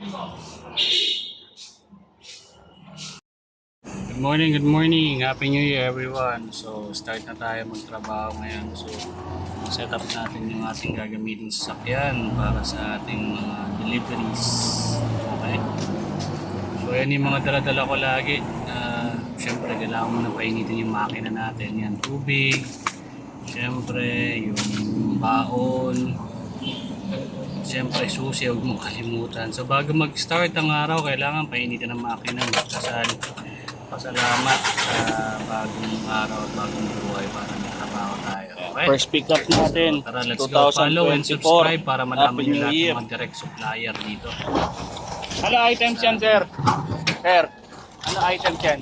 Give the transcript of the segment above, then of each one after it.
Good morning. Happy New Year everyone. So, start na tayo magtrabaho ngayon. So, set up natin yung ating gagamitin sa sasakyan para sa ating mga deliveries. Okay? So, yan yung mga dala-dala ko lagi. Siyempre, kailangan mo na painitin yung makina natin. Yan, tubig. Siyempre, yung baon. Siyempre, susi, huwag mong kalimutan. So, bago mag-start ang araw, kailangan painitin ang makina. Pasalamat sa bagong araw at bagong buhay para magtrabaho tayo. Okay? First pick up natin. So, tara, let's go. Follow and 2024. subscribe para malaman Happy nyo New lahat Year. ng mga direct supplier dito. Ano items yan, sir? Sir, ano items yan?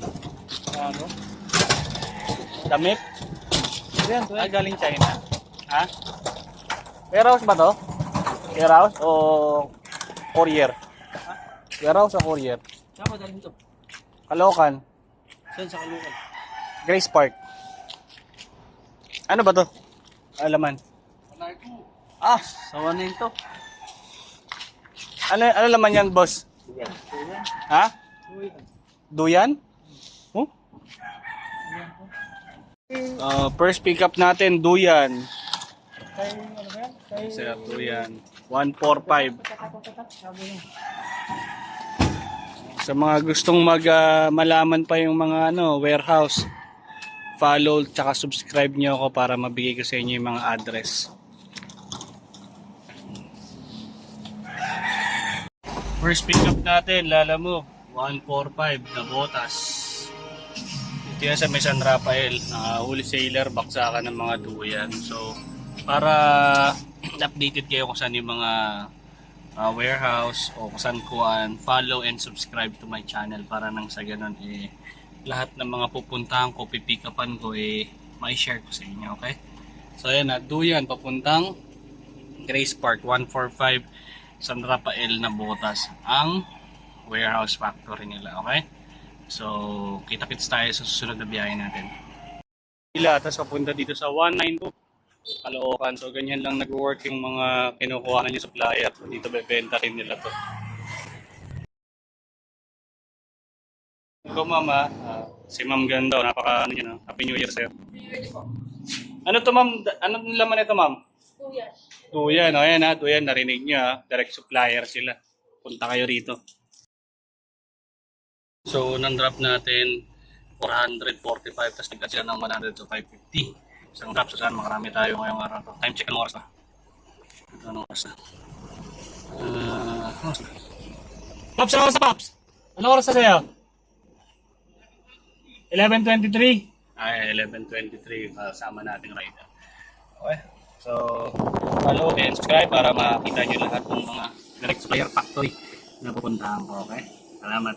Ano? Damit? Yan, ay galing China. Ha? Warehouse ba to? Warehouse o courier? Warehouse o courier? Saan ba galing ito? Kalokan. Saan sa Caloocan? Grace Park. Ano ba to? Alaman. Ah, Sawa na ito. ano laman yan, boss? Ha? Duyan? Huh? First pick up natin, duyan. Sir, duyan. 145. Sa mga gustong malaman pa yung mga warehouse, follow tsaka subscribe nyo ako para mabigay ko sa inyo yung mga address. First pick up natin, lala mo, 145 na botas. Ito yan sa may San Rafael, wholesaler, baksakan ng mga duyan. So, para updated kayo kung saan yung mga warehouse o kung saan kuan, follow and subscribe to my channel para nang sa ganun lahat ng mga pupuntahan ko, pipikapan ko mai-share ko sa inyo, okay? So ayan na, duyan papuntang Grace Park, 145 San Rafael na botas ang warehouse factory nila, okay? So kita-kits tayo sa susunod na biyahe natin. Tapos papunta dito sa 192 Caloocan. So ganyan lang nag-work yung mga kinukuha ng supplier. Dito bebenta rin nila to. Ikaw mama, si Ma'am Ganda, napaka Happy New Year sa'yo. Ano to ma'am? Anong laman ito ma'am? Tuyan. Tuyan, o yan tuyan, narinig nyo direct supplier sila. Punta kayo rito. So nang-drop natin 445, tapos nagkat sila ng 100 to 550. Isang drop sa saan, makarami tayo ngayong araw. Time check, anong oras na? Anong oras na? Pops, anong oras na Pops? Anong oras na sa'yo? 11:23? Ay, 11:23. Kasama nating rider. Okay. So, follow and subscribe para makita nyo lahat ng mga direct supplier factory na pupuntahan ko. Okay? Salamat.